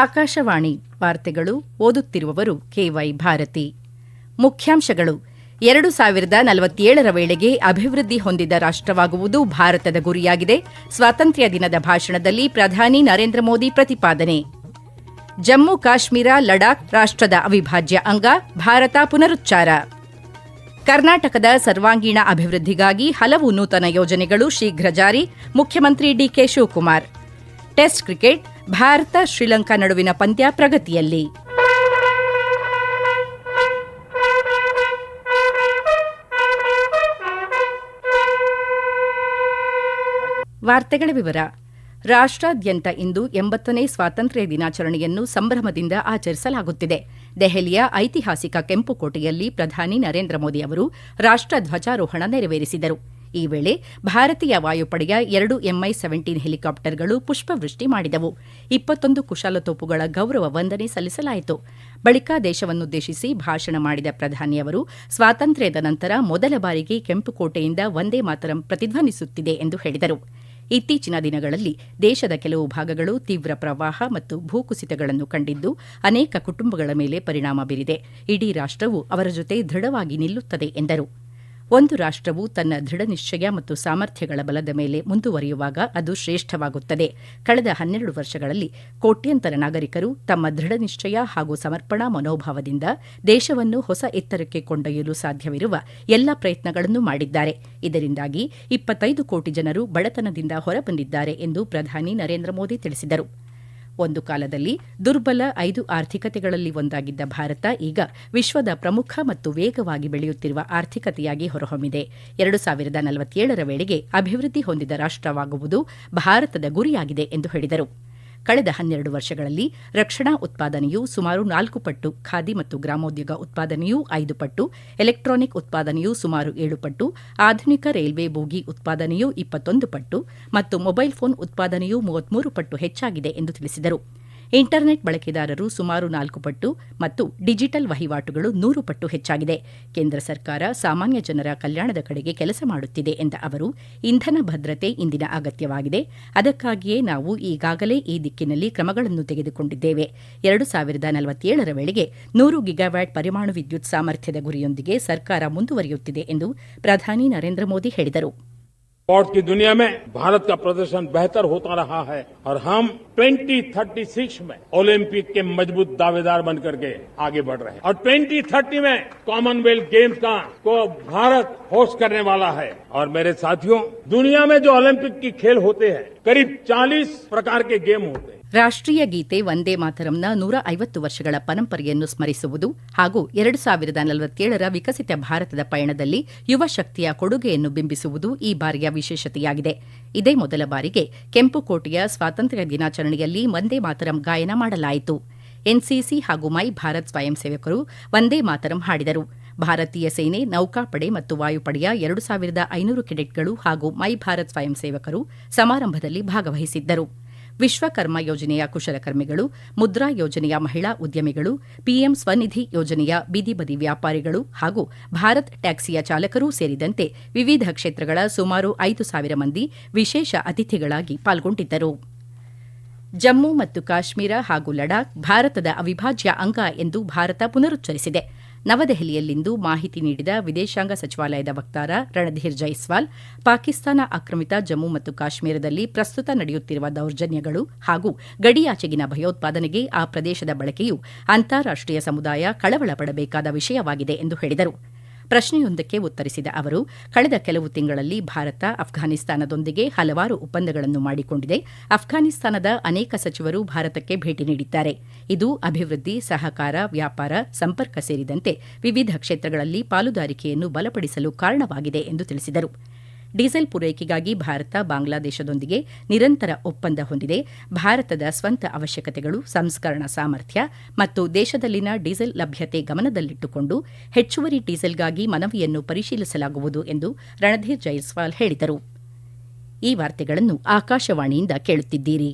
ಆಕಾಶವಾಣಿ ವಾರ್ತೆಗಳು ಓದುತ್ತಿರುವವರು ಕೆವೈ ಭಾರತಿ. ಮುಖ್ಯಾಂಶಗಳು: 2047ರ ವೇಳೆಗೆ ಅಭಿವೃದ್ಧಿ ಹೊಂದಿದ ರಾಷ್ಟವಾಗುವುದು ಭಾರತದ ಗುರಿಯಾಗಿದೆ. ಸ್ವಾತಂತ್ರ್ಯ ದಿನದ ಭಾಷಣದಲ್ಲಿ ಪ್ರಧಾನಿ ನರೇಂದ್ರ ಮೋದಿ ಪ್ರತಿಪಾದನೆ. ಜಮ್ಮು ಕಾಶ್ಮೀರ, ಲಡಾಖ್ ರಾಷ್ಟದ ಅವಿಭಾಜ್ಯ ಅಂಗ, ಭಾರತ ಪುನರುಚ್ಚಾರ. ಕರ್ನಾಟಕದ ಸರ್ವಾಂಗೀಣ ಅಭಿವೃದ್ಧಿಗಾಗಿ ಹಲವು ನೂತನ ಯೋಜನೆಗಳು ಶೀಘ್ರ ಜಾರಿ, ಮುಖ್ಯಮಂತ್ರಿ D K Shivakumar. Test cricket, Bharat Sri Lanka ನಡುವಿನ ಪಂದ್ಯ ಪ್ರಗತಿಯಲ್ಲಿ. ವಾರ್ತೆಗಳ ವಿವರ. ರಾಷ್ಟ್ರಾದ್ಯಂತ ಇಂದು 80ನೇ ಸ್ವಾತಂತ್ರ್ಯ ದಿನಾಚರಣೆಯನ್ನು ಸಂಭ್ರಮದಿಂದ ಆಚರಿಸಲಾಗುತ್ತಿದೆ. ದೆಹಲಿಯ ಐತಿಹಾಸಿಕ ಕೆಂಪುಕೋಟೆಯಲ್ಲಿ ಪ್ರಧಾನಿ ನರೇಂದ್ರ ಮೋದಿ ಅವರು ರಾಷ್ಟ ಧ್ವಜಾರೋಹಣ ನೆರವೇರಿಸಿದರು. ಈ ವೇಳೆ ಭಾರತೀಯ ವಾಯುಪಡೆಯ 2 Mi-17 ಹೆಲಿಕಾಪ್ಟರ್ಗಳು ಪುಷ್ಪವೃಷ್ಟಿ ಮಾಡಿದವು. 21 ಕುಶಾಲತೋಪುಗಳ ಗೌರವ ವಂದನೆ ಸಲ್ಲಿಸಲಾಯಿತು. ಬಳಿಕ ದೇಶವನ್ನುದ್ದೇಶಿಸಿ ಭಾಷಣ ಮಾಡಿದ ಪ್ರಧಾನಿಯವರು ಸ್ವಾತಂತ್ರ್ಯದ ನಂತರ ಮೊದಲ ಬಾರಿಗೆ ಕೆಂಪುಕೋಟೆಯಿಂದ ವಂದೇ ಮಾತರಂ ಪ್ರತಿಧ್ವನಿಸುತ್ತಿದೆ ಎಂದು ಹೇಳಿದರು. ಇತ್ತೀಚಿನ ದಿನಗಳಲ್ಲಿ ದೇಶದ ಕೆಲವು ಭಾಗಗಳು ತೀವ್ರ ಪ್ರವಾಹ ಮತ್ತು ಭೂಕುಸಿತಗಳನ್ನು ಕಂಡಿದ್ದು ಅನೇಕ ಕುಟುಂಬಗಳ ಮೇಲೆ ಪರಿಣಾಮ ಬೀರಿದೆ. ಇಡೀ ರಾಷ್ಟವು ಅವರ ಜೊತೆ ದೃಢವಾಗಿ ನಿಲ್ಲುತ್ತದೆ ಎಂದರು. ಒಂದು ರಾಷ್ಟವು ತನ್ನ ದೃಢ ನಿಶ್ಚಯ ಮತ್ತು ಸಾಮರ್ಥ್ಯಗಳ ಬಲದ ಮೇಲೆ ಮುಂದುವರಿಯುವಾಗ ಅದು ಶ್ರೇಷ್ಠವಾಗುತ್ತದೆ. ಕಳೆದ 12 ವರ್ಷಗಳಲ್ಲಿ ಕೋಟ್ಯಂತರ ನಾಗರಿಕರು ತಮ್ಮ ದೃಢ ನಿಶ್ಚಯ ಹಾಗೂ ಸಮರ್ಪಣಾ ಮನೋಭಾವದಿಂದ ದೇಶವನ್ನು ಹೊಸ ಎತ್ತರಕ್ಕೆ ಕೊಂಡೊಯ್ಯಲು ಸಾಧ್ಯವಿರುವ ಎಲ್ಲ ಪ್ರಯತ್ನಗಳನ್ನು ಮಾಡಿದ್ದಾರೆ. ಇದರಿಂದಾಗಿ 25 ಕೋಟಿ ಜನರು ಬಡತನದಿಂದ ಹೊರಬಂದಿದ್ದಾರೆ ಎಂದು ಪ್ರಧಾನಿ ನರೇಂದ್ರ ಮೋದಿ ತಿಳಿಸಿದರು. ಒಂದು ಕಾಲದಲ್ಲಿ ದುರ್ಬಲ 5 ಆರ್ಥಿಕತೆಗಳಲ್ಲಿ ಒಂದಾಗಿದ್ದ ಭಾರತ ಈಗ ವಿಶ್ವದ ಪ್ರಮುಖ ಮತ್ತು ವೇಗವಾಗಿ ಬೆಳೆಯುತ್ತಿರುವ ಆರ್ಥಿಕತೆಯಾಗಿ ಹೊರಹೊಮ್ಮಿದೆ. 2047ರ ವೇಳೆಗೆ ಅಭಿವೃದ್ಧಿ ಹೊಂದಿದ ರಾಷ್ಟವಾಗುವುದು ಭಾರತದ ಗುರಿಯಾಗಿದೆ ಎಂದು ಹೇಳಿದರು. ಕಳೆದ 12 ವರ್ಷಗಳಲ್ಲಿ ರಕ್ಷಣಾ ಉತ್ಪಾದನೆಯು ಸುಮಾರು 4 ಪಟ್ಟು, ಖಾದಿ ಮತ್ತು ಗ್ರಾಮೋದ್ಯೋಗ ಉತ್ಪಾದನೆಯು 5 ಪಟ್ಟು, ಎಲೆಕ್ಟ್ರಾನಿಕ್ ಉತ್ಪಾದನೆಯು ಸುಮಾರು 7 ಪಟ್ಟು, ಆಧುನಿಕ ರೈಲ್ವೆ ಬೋಗಿ ಉತ್ಪಾದನೆಯು 21 ಪಟ್ಟು ಮತ್ತು ಮೊಬೈಲ್ ಫೋನ್ ಉತ್ಪಾದನೆಯು 33 ಪಟ್ಟು ಹೆಚ್ಚಾಗಿದೆ ಎಂದು ತಿಳಿಸಿದರು. ಇಂಟರ್ನೆಟ್ ಬಳಕೆದಾರರು ಸುಮಾರು 4 ಪಟ್ಟು ಮತ್ತು ಡಿಜಿಟಲ್ ವಹಿವಾಟುಗಳು 100 ಪಟ್ಟು ಹೆಚ್ಚಾಗಿದೆ. ಕೇಂದ್ರ ಸರ್ಕಾರ ಸಾಮಾನ್ಯ ಜನರ ಕಲ್ಯಾಣದ ಕಡೆಗೆ ಕೆಲಸ ಮಾಡುತ್ತಿದೆ ಎಂದ ಅವರು, ಇಂಧನ ಭದ್ರತೆ ಇಂದಿನ ಅಗತ್ಯವಾಗಿದೆ. ಅದಕ್ಕಾಗಿಯೇ ನಾವು ಈಗಾಗಲೇ ಈ ದಿಕ್ಕಿನಲ್ಲಿ ಕ್ರಮಗಳನ್ನು ತೆಗೆದುಕೊಂಡಿದ್ದೇವೆ. 2047ರ ವೇಳೆಗೆ 100 ಗಿಗಾವ್ಯಾಟ್ ಪರಮಾಣು ವಿದ್ಯುತ್ ಸಾಮರ್ಥ್ಯದ ಗುರಿಯೊಂದಿಗೆ ಸರ್ಕಾರ ಮುಂದುವರಿಯುತ್ತಿದೆ ಎಂದು ಪ್ರಧಾನಿ ನರೇಂದ್ರ ಮೋದಿ ಹೇಳಿದರು. स्पोर्ट की दुनिया में भारत का प्रदर्शन बेहतर होता रहा है और हम 2036 में ओलंपिक के मजबूत दावेदार बनकर के आगे बढ़ रहे हैं और 2030 में कॉमनवेल्थ गेम्स को भारत होस्ट करने वाला है. और मेरे साथियों, दुनिया में जो ओलंपिक की खेल होते हैं करीब 40 प्रकार के गेम होते हैं. ರಾಷ್ಟೀಯ ಗೀತೆ ವಂದೇ ಮಾತರಂನ 150 ವರ್ಷಗಳ ಪರಂಪರೆಯನ್ನು ಸ್ಮರಿಸುವುದು ಹಾಗೂ 2047ರ ವಿಕಸಿತ ಭಾರತದ ಪಯಣದಲ್ಲಿ ಯುವ ಶಕ್ತಿಯ ಕೊಡುಗೆಯನ್ನು ಬಿಂಬಿಸುವುದು ಈ ಬಾರಿಯ ವಿಶೇಷತೆಯಾಗಿದೆ. ಇದೇ ಮೊದಲ ಬಾರಿಗೆ ಕೆಂಪುಕೋಟೆಯ ಸ್ವಾತಂತ್ರ್ಯ ದಿನಾಚರಣೆಯಲ್ಲಿ ವಂದೇ ಮಾತರಂ ಗಾಯನ ಮಾಡಲಾಯಿತು. ಎನ್ಸಿಸಿ ಹಾಗೂ ಮೈ ಭಾರತ್ ಸ್ವಯಂ ಸೇವಕರು ವಂದೇ ಮಾತರಂ ಹಾಡಿದರು. ಭಾರತೀಯ ಸೇನೆ, ನೌಕಾಪಡೆ ಮತ್ತು ವಾಯುಪಡೆಯ 2500 ಕೆಡೆಟ್ಗಳು ಹಾಗೂ ಮೈ ಭಾರತ್ ಸ್ವಯಂ ಸೇವಕರು ಸಮಾರಂಭದಲ್ಲಿ ಭಾಗವಹಿಸಿದ್ದರು. ವಿಶ್ವಕರ್ಮ ಯೋಜನೆಯ ಕುಶಲಕರ್ಮಿಗಳು, ಮುದ್ರಾ ಯೋಜನೆಯ ಮಹಿಳಾ ಉದ್ಯಮಿಗಳು, ಪಿಎಂ ಸ್ವನಿಧಿ ಯೋಜನೆಯ ಬೀದಿ ಬದಿ ವ್ಯಾಪಾರಿಗಳು ಹಾಗೂ ಭಾರತ್ ಟ್ಯಾಕ್ಸಿಯ ಚಾಲಕರೂ ಸೇರಿದಂತೆ ವಿವಿಧ ಕ್ಷೇತ್ರಗಳ ಸುಮಾರು 5,000 ಮಂದಿ ವಿಶೇಷ ಅತಿಥಿಗಳಾಗಿ ಪಾಲ್ಗೊಂಡಿದ್ದರು. ಜಮ್ಮು ಮತ್ತು ಕಾಶ್ಮೀರ ಹಾಗೂ ಲಡಾಖ್ ಭಾರತದ ಅವಿಭಾಜ್ಯ ಅಂಗ ಎಂದು ಭಾರತ ಪುನರುಚ್ಚರಿಸಿದೆ. ನವದೆಹಲಿಯಲ್ಲಿಂದು ಮಾಹಿತಿ ನೀಡಿದ ವಿದೇಶಾಂಗ ಸಚಿವಾಲಯದ ವಕ್ತಾರ ರಣಧೀರ್ ಜೈಸ್ವಾಲ್, ಪಾಕಿಸ್ತಾನ ಆಕ್ರಮಿತ ಜಮ್ಮು ಮತ್ತು ಕಾಶ್ಮೀರದಲ್ಲಿ ಪ್ರಸ್ತುತ ನಡೆಯುತ್ತಿರುವ ದೌರ್ಜನ್ಯಗಳು ಹಾಗೂ ಗಡಿಯಾಚೆಗಿನ ಭಯೋತ್ಪಾದನೆಗೆ ಆ ಪ್ರದೇಶದ ಬಳಕೆಯು ಅಂತಾರಾಷ್ಟೀಯ ಸಮುದಾಯ ಕಳವಳ ಪಡಬೇಕಾದ ವಿಷಯವಾಗಿದೆ ಎಂದು ಹೇಳಿದರು. ಪ್ರಶ್ನೆಯೊಂದಕ್ಕೆ ಉತ್ತರಿಸಿದ ಅವರು, ಕಳೆದ ಕೆಲವು ತಿಂಗಳಲ್ಲಿ ಭಾರತ ಅಫ್ಘಾನಿಸ್ತಾನದೊಂದಿಗೆ ಹಲವಾರು ಒಪ್ಪಂದಗಳನ್ನು ಮಾಡಿಕೊಂಡಿದೆ. ಅಫ್ಘಾನಿಸ್ತಾನದ ಅನೇಕ ಸಚಿವರು ಭಾರತಕ್ಕೆ ಭೇಟಿ ನೀಡಿದ್ದಾರೆ. ಇದು ಅಭಿವೃದ್ಧಿ, ಸಹಕಾರ, ವ್ಯಾಪಾರ, ಸಂಪರ್ಕ ಸೇರಿದಂತೆ ವಿವಿಧ ಕ್ಷೇತ್ರಗಳಲ್ಲಿ ಪಾಲುದಾರಿಕೆಯನ್ನು ಬಲಪಡಿಸಲು ಕಾರಣವಾಗಿದೆ ಎಂದು ತಿಳಿಸಿದರು. ಡೀಸೆಲ್ ಪೂರೈಕೆಗಾಗಿ ಭಾರತ ಬಾಂಗ್ಲಾದೇಶದೊಂದಿಗೆ ನಿರಂತರ ಒಪ್ಪಂದ ಹೊಂದಿದೆ. ಭಾರತದ ಸ್ವಂತ ಅವಶ್ಯಕತೆಗಳು, ಸಂಸ್ಕರಣಾ ಸಾಮರ್ಥ್ಯ ಮತ್ತು ದೇಶದಲ್ಲಿನ ಡೀಸೆಲ್ ಲಭ್ಯತೆ ಗಮನದಲ್ಲಿಟ್ಟುಕೊಂಡು ಹೆಚ್ಚುವರಿ ಡೀಸೆಲ್ಗಾಗಿ ಮನವಿಯನ್ನು ಪರಿಶೀಲಿಸಲಾಗುವುದು ಎಂದು ರಣಧೀರ್ ಜೈಸ್ವಾಲ್ ಹೇಳಿದರು. ಈ ವಾರ್ತೆಗಳನ್ನು ಆಕಾಶವಾಣಿಯಿಂದ ಕೇಳುತ್ತಿದ್ದೀರಿ.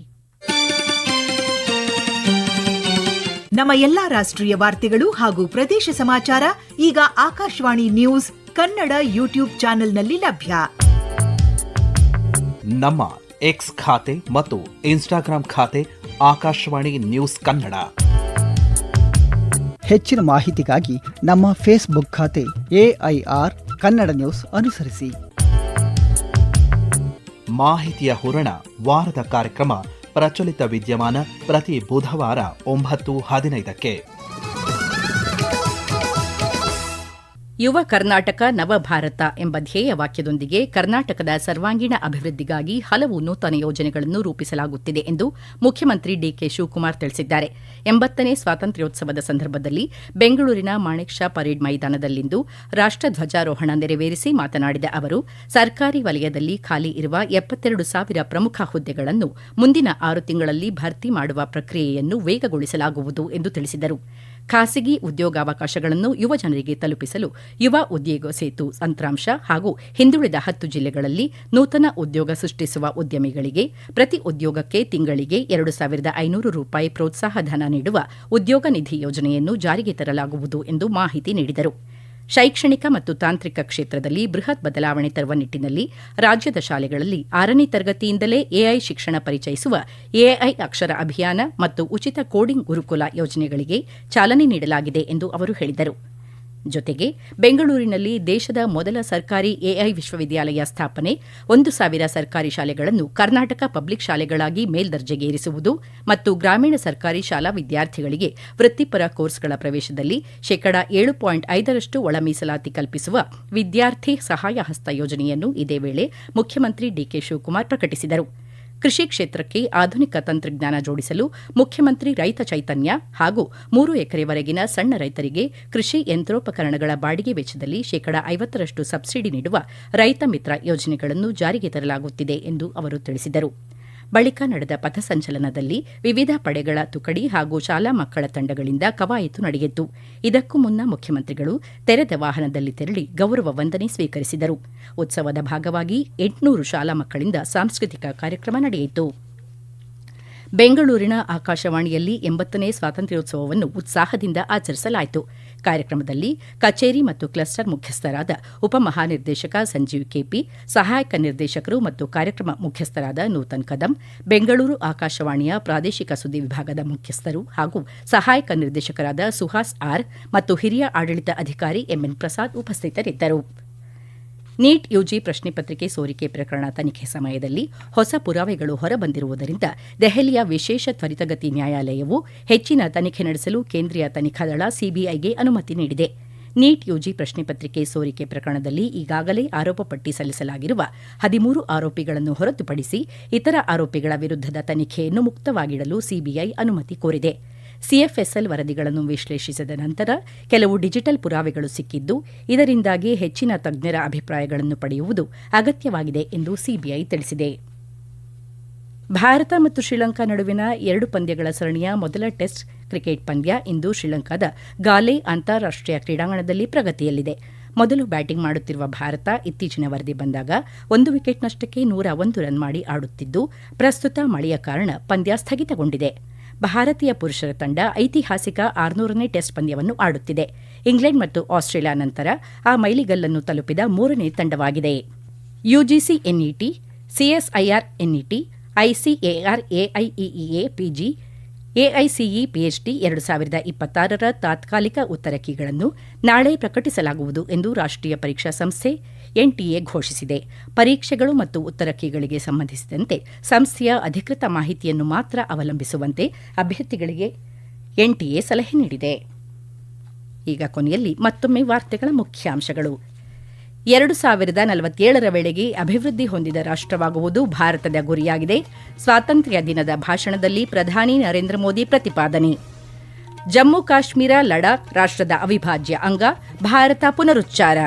ನಮ್ಮ ಎಲ್ಲಾ ರಾಷ್ಟ್ರೀಯ ವಾರ್ತೆಗಳು ಹಾಗೂ ಪ್ರದೇಶ ಸಮಾಚಾರ ಈಗ ಆಕಾಶವಾಣಿ ನ್ಯೂಸ್ ಕನ್ನಡ ಯೂಟ್ಯೂಬ್ ಚಾನೆಲ್ನಲ್ಲಿ ಲಭ್ಯ. ನಮ್ಮ ಎಕ್ಸ್ ಖಾತೆ ಮತ್ತು ಇನ್ಸ್ಟಾಗ್ರಾಂ ಖಾತೆ ಆಕಾಶವಾಣಿ ನ್ಯೂಸ್ ಕನ್ನಡ. ಹೆಚ್ಚಿನ ಮಾಹಿತಿಗಾಗಿ ನಮ್ಮ ಫೇಸ್ಬುಕ್ ಖಾತೆ AIR ಕನ್ನಡ ನ್ಯೂಸ್ ಅನುಸರಿಸಿ. ಮಾಹಿತಿಯ ಹೂರಣ ವಾರದ ಕಾರ್ಯಕ್ರಮ ಪ್ರಚಲಿತ ವಿದ್ಯಮಾನ ಪ್ರತಿ ಬುಧವಾರ 9:15. ಯುವ ಕರ್ನಾಟಕ ನವಭಾರತ ಎಂಬ ಧ್ಯೇಯ ವಾಕ್ಯದೊಂದಿಗೆ ಕರ್ನಾಟಕದ ಸರ್ವಾಂಗೀಣ ಅಭಿವೃದ್ಧಿಗಾಗಿ ಹಲವು ನೂತನ ಯೋಜನೆಗಳನ್ನು ರೂಪಿಸಲಾಗುತ್ತಿದೆ ಎಂದು ಮುಖ್ಯಮಂತ್ರಿ ಡಿಕೆ ಶಿವಕುಮಾರ್ ತಿಳಿಸಿದ್ದಾರೆ. 80ನೇ ಸ್ವಾತಂತ್ರ್ಯೋತ್ಸವದ ಸಂದರ್ಭದಲ್ಲಿ ಬೆಂಗಳೂರಿನ ಮಾಣಿಕ್ ಷಾ ಪರೇಡ್ ಮೈದಾನದಲ್ಲಿಂದು ರಾಷ್ಟ್ರಧ್ವಜಾರೋಹಣ ನೆರವೇರಿಸಿ ಮಾತನಾಡಿದ ಅವರು, ಸರ್ಕಾರಿ ವಲಯದಲ್ಲಿ ಖಾಲಿ ಇರುವ 72,000 ಪ್ರಮುಖ ಹುದ್ದೆಗಳನ್ನು ಮುಂದಿನ 6 ತಿಂಗಳಲ್ಲಿ ಭರ್ತಿ ಮಾಡುವ ಪ್ರಕ್ರಿಯೆಯನ್ನು ವೇಗಗೊಳಿಸಲಾಗುವುದು ಎಂದು ತಿಳಿಸಿದರು. ಖಾಸಗಿ ಉದ್ಯೋಗಾವಕಾಶಗಳನ್ನು ಯುವ ಜನರಿಗೆ ತಲುಪಿಸಲು ಯುವ ಉದ್ಯೋಗ ಸೇತು ತಂತ್ರಾಂಶ ಹಾಗೂ ಹಿಂದುಳಿದ 10 ಜಿಲ್ಲೆಗಳಲ್ಲಿ ನೂತನ ಉದ್ಯೋಗ ಸೃಷ್ಟಿಸುವ ಉದ್ಯಮಿಗಳಿಗೆ ಪ್ರತಿ ಉದ್ಯೋಗಕ್ಕೆ ತಿಂಗಳಿಗೆ 2,500 ರೂಪಾಯಿ ಪ್ರೋತ್ಸಾಹ ಧನ ನೀಡುವ ಉದ್ಯೋಗ ನಿಧಿ ಯೋಜನೆಯನ್ನು ಜಾರಿಗೆ ತರಲಾಗುವುದು ಎಂದು ಮಾಹಿತಿ ನೀಡಿದರು. ಶೈಕ್ಷಣಿಕ ಮತ್ತು ತಾಂತ್ರಿಕ ಕ್ಷೇತ್ರದಲ್ಲಿ ಬೃಹತ್ ಬದಲಾವಣೆ ತರುವ ನಿಟ್ಟಿನಲ್ಲಿ ರಾಜ್ಯದ ಶಾಲೆಗಳಲ್ಲಿ 6ನೇ ತರಗತಿಯಿಂದಲೇ ಎಐ ಶಿಕ್ಷಣ ಪರಿಚಯಿಸುವ ಎಐ ಅಕ್ಷರ ಅಭಿಯಾನ ಮತ್ತು ಉಚಿತ ಕೋಡಿಂಗ್ ಗುರುಕುಲ ಯೋಜನೆಗಳಿಗೆ ಚಾಲನೆ ನೀಡಲಾಗಿದೆ ಎಂದು ಅವರು ಹೇಳಿದರು. ಜೊತೆಗೆ ಬೆಂಗಳೂರಿನಲ್ಲಿ ದೇಶದ ಮೊದಲ ಸರ್ಕಾರಿ ಎಐ ವಿಶ್ವವಿದ್ಯಾಲಯ ಸ್ಥಾಪನೆ, 1,000 ಸರ್ಕಾರಿ ಶಾಲೆಗಳನ್ನು ಕರ್ನಾಟಕ ಪಬ್ಲಿಕ್ ಶಾಲೆಗಳಾಗಿ ಮೇಲ್ದರ್ಜೆಗೇರಿಸುವುದು ಮತ್ತು ಗ್ರಾಮೀಣ ಸರ್ಕಾರಿ ಶಾಲಾ ವಿದ್ಯಾರ್ಥಿಗಳಿಗೆ ವೃತ್ತಿಪರ ಕೋರ್ಸ್ಗಳ ಪ್ರವೇಶದಲ್ಲಿ 7.5% ಒಳ ಮೀಸಲಾತಿ ಕಲ್ಪಿಸುವ ವಿದ್ಯಾರ್ಥಿ ಸಹಾಯ ಹಸ್ತ ಯೋಜನೆಯನ್ನು ಇದೇ ವೇಳೆ ಮುಖ್ಯಮಂತ್ರಿ ಡಿಕೆ ಶಿವಕುಮಾರ್ ಪ್ರಕಟಿಸಿದರು. ಕೃಷಿ ಕ್ಷೇತ್ರಕ್ಕೆ ಆಧುನಿಕ ತಂತ್ರಜ್ಞಾನ ಜೋಡಿಸಲು ಮುಖ್ಯಮಂತ್ರಿ ರೈತ ಚೈತನ್ಯ ಹಾಗೂ 3 ಎಕರೆವರೆಗಿನ ಸಣ್ಣ ರೈತರಿಗೆ ಕೃಷಿ ಯಂತ್ರೋಪಕರಣಗಳ ಬಾಡಿಗೆ ವೆಚ್ಚದಲ್ಲಿ 50% ಸಬ್ಸಿಡಿ ನೀಡುವ ರೈತ ಮಿತ್ರ ಯೋಜನೆಗಳನ್ನು ಜಾರಿಗೆ ತರಲಾಗುತ್ತಿದೆ ಎಂದು ಅವರು ತಿಳಿಸಿದರು. ಬಳಿಕ ನಡೆದ ಪಥಸಂಚಲನದಲ್ಲಿ ವಿವಿಧ ಪಡೆಗಳ ತುಕಡಿ ಹಾಗೂ ಶಾಲಾ ಮಕ್ಕಳ ತಂಡಗಳಿಂದ ಕವಾಯತು ನಡೆಯಿತು. ಇದಕ್ಕೂ ಮುನ್ನ ಮುಖ್ಯಮಂತ್ರಿಗಳು ತೆರೆದ ವಾಹನದಲ್ಲಿ ತೆರಳಿ ಗೌರವ ವಂದನೆ ಸ್ವೀಕರಿಸಿದರು. ಉತ್ಸವದ ಭಾಗವಾಗಿ 800 ಶಾಲಾ ಮಕ್ಕಳಿಂದ ಸಾಂಸ್ಕೃತಿಕ ಕಾರ್ಯಕ್ರಮ ನಡೆಯಿತು. ಬೆಂಗಳೂರಿನ ಆಕಾಶವಾಣಿಯಲ್ಲಿ 80ನೇ ಸ್ವಾತಂತ್ರ್ಯೋತ್ಸವವನ್ನು ಉತ್ಸಾಹದಿಂದ ಆಚರಿಸಲಾಯಿತು. ಕಾರ್ಯಕ್ರಮದಲ್ಲಿ ಕಚೇರಿ ಮತ್ತು ಕ್ಲಸ್ಟರ್ ಮುಖ್ಯಸ್ಥರಾದ ಉಪಮಹಾನಿರ್ದೇಶಕ ಸಂಜೀವ್ ಕೆಪಿ, ಸಹಾಯಕ ನಿರ್ದೇಶಕರು ಮತ್ತು ಕಾರ್ಯಕ್ರಮ ಮುಖ್ಯಸ್ಥರಾದ ನೂತನ್ ಕದಂ, ಬೆಂಗಳೂರು ಆಕಾಶವಾಣಿಯ ಪ್ರಾದೇಶಿಕ ಸುದ್ದಿ ವಿಭಾಗದ ಮುಖ್ಯಸ್ಥರು ಹಾಗೂ ಸಹಾಯಕ ನಿರ್ದೇಶಕರಾದ ಸುಹಾಸ್ ಆರ್ ಮತ್ತು ಹಿರಿಯ ಆಡಳಿತ ಅಧಿಕಾರಿ ಎಂಎನ್ ಪ್ರಸಾದ್ ಉಪಸ್ಥಿತರಿದ್ದರು. ನೀಟ್ ಯುಜಿ ಪ್ರಶ್ನೆ ಪತ್ರಿಕೆ ಸೋರಿಕೆ ಪ್ರಕರಣ ತನಿಖೆ ಸಮಯದಲ್ಲಿ ಹೊಸ ಪುರಾವೆಗಳು ಹೊರಬಂದಿರುವುದರಿಂದ ದೆಹಲಿಯ ವಿಶೇಷ ತ್ವರಿತಗತಿ ನ್ಯಾಯಾಲಯವು ಹೆಚ್ಚಿನ ತನಿಖೆ ನಡೆಸಲು ಕೇಂದ್ರೀಯ ತನಿಖಾ ದಳ ಸಿಬಿಐಗೆ ಅನುಮತಿ ನೀಡಿದೆ. ನೀಟ್ ಯುಜಿ ಪ್ರಶ್ನೆ ಪತ್ರಿಕೆ ಸೋರಿಕೆ ಪ್ರಕರಣದಲ್ಲಿ ಈಗಾಗಲೇ ಆರೋಪ ಪಟ್ಟಿ ಸಲ್ಲಿಸಲಾಗಿರುವ 13 ಆರೋಪಿಗಳನ್ನು ಹೊರತುಪಡಿಸಿ ಇತರ ಆರೋಪಿಗಳ ವಿರುದ್ಧದ ತನಿಖೆಯನ್ನು ಮುಕ್ತವಾಗಿಡಲು ಸಿಬಿಐ ಅನುಮತಿ ಕೋರಿದೆ. ಸಿಎಫ್ಎಸ್ಎಲ್ ವರದಿಗಳನ್ನು ವಿಶ್ಲೇಷಿಸಿದ ನಂತರ ಕೆಲವು ಡಿಜಿಟಲ್ ಪುರಾವೆಗಳು ಸಿಕ್ಕಿದ್ದು, ಇದರಿಂದಾಗಿ ಹೆಚ್ಚಿನ ತಜ್ಞರ ಅಭಿಪ್ರಾಯಗಳನ್ನು ಪಡೆಯುವುದು ಅಗತ್ಯವಾಗಿದೆ ಎಂದು ಸಿಬಿಐ ತಿಳಿಸಿದೆ. ಭಾರತ ಮತ್ತು ಶ್ರೀಲಂಕಾ ನಡುವಿನ 2 ಪಂದ್ಯಗಳ ಸರಣಿಯ ಮೊದಲ ಟೆಸ್ಟ್ ಕ್ರಿಕೆಟ್ ಪಂದ್ಯ ಇಂದು ಶ್ರೀಲಂಕಾದ ಗಾಲೆ ಅಂತಾರಾಷ್ಟೀಯ ಕ್ರೀಡಾಂಗಣದಲ್ಲಿ ಪ್ರಗತಿಯಲ್ಲಿದೆ. ಮೊದಲು ಬ್ಯಾಟಿಂಗ್ ಮಾಡುತ್ತಿರುವ ಭಾರತ ಇತ್ತೀಚಿನ ವರದಿ ಬಂದಾಗ 1 ವಿಕೆಟ್ ನಷ್ಟಕ್ಕೆ 101 ರನ್ ಮಾಡಿ ಆಡುತ್ತಿದ್ದು, ಪ್ರಸ್ತುತ ಮಳೆಯ ಕಾರಣ ಪಂದ್ಯ ಸ್ಥಗಿತಗೊಂಡಿದೆ. ಭಾರತೀಯ ಪುರುಷರ ತಂಡ ಐತಿಹಾಸಿಕ 600ನೇ ಟೆಸ್ಟ್ ಪಂದ್ಯವನ್ನು ಆಡುತ್ತಿದೆ. ಇಂಗ್ಲೆಂಡ್ ಮತ್ತು ಆಸ್ಟ್ರೇಲಿಯಾ ನಂತರ ಆ ಮೈಲಿಗಲ್ಲನ್ನು ತಲುಪಿದ 3ನೇ ತಂಡವಾಗಿದೆ. UGC NET, CSIR NET, ICAR AIEEA PG, AICE PhD 2026ರ ತಾತ್ಕಾಲಿಕ ಉತ್ತರ ಕೀಗಳನ್ನು ನಾಳೆ ಪ್ರಕಟಿಸಲಾಗುವುದು ಎಂದು ರಾಷ್ಟ್ರೀಯ ಪರೀಕ್ಷಾ ಸಂಸ್ಥೆ ಎನ್ಟಿಎ ಘೋಷಿಸಿದೆ. ಪರೀಕ್ಷೆಗಳು ಮತ್ತು ಉತ್ತರ ಕೀಗಳಿಗೆ ಸಂಬಂಧಿಸಿದಂತೆ ಸಂಸ್ಥೆಯ ಅಧಿಕೃತ ಮಾಹಿತಿಯನ್ನು ಮಾತ್ರ ಅವಲಂಬಿಸುವಂತೆ ಅಭ್ಯರ್ಥಿಗಳಿಗೆ ಎನ್ಟಿಎ ಸಲಹೆ ನೀಡಿದೆ. ಈಗ ಕೊನೆಯಲ್ಲಿ ಮತ್ತೊಮ್ಮೆ ವಾರ್ತೆಗಳ ಮುಖ್ಯಾಂಶಗಳು. 2047ರ ವೇಳೆಗೆ ಅಭಿವೃದ್ಧಿ ಹೊಂದಿದ ರಾಷ್ಟವಾಗುವುದು ಭಾರತದ ಗುರಿಯಾಗಿದೆ. ಸ್ವಾತಂತ್ರ್ಯ ದಿನದ ಭಾಷಣದಲ್ಲಿ ಪ್ರಧಾನಿ ನರೇಂದ್ರ ಮೋದಿ ಪ್ರತಿಪಾದನೆ. ಜಮ್ಮು ಕಾಶ್ಮೀರ ಲಡಾಖ್ ರಾಷ್ಟದ ಅವಿಭಾಜ್ಯ ಅಂಗ, ಭಾರತ ಪುನರುಚ್ಚಾರ.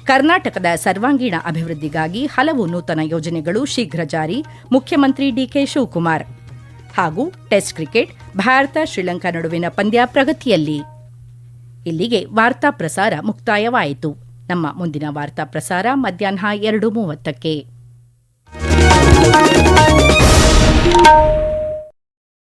ಕರ್ನಾಟಕದ ಸರ್ವಾಂಗೀಣ ಅಭಿವೃದ್ಧಿಗಾಗಿ ಹಲವು ನೂತನ ಯೋಜನೆಗಳು ಶೀಘ್ರ ಜಾರಿ, ಮುಖ್ಯಮಂತ್ರಿ ಡಿಕೆ ಶಿವಕುಮಾರ್. ಹಾಗೂ ಟೆಸ್ಟ್ ಕ್ರಿಕೆಟ್, ಭಾರತ ಶ್ರೀಲಂಕಾ ನಡುವಿನ ಪಂದ್ಯ ಪ್ರಗತಿಯಲ್ಲಿ. ಇಲ್ಲಿಗೆ ವಾರ್ತಾ ಪ್ರಸಾರ ಮುಕ್ತಾಯವಾಯಿತು. ನಮ್ಮ ಮುಂದಿನ ವಾರ್ತಾ ಪ್ರಸಾರ ಮಧ್ಯಾಹ್ನ 2:30ಕ್ಕೆ.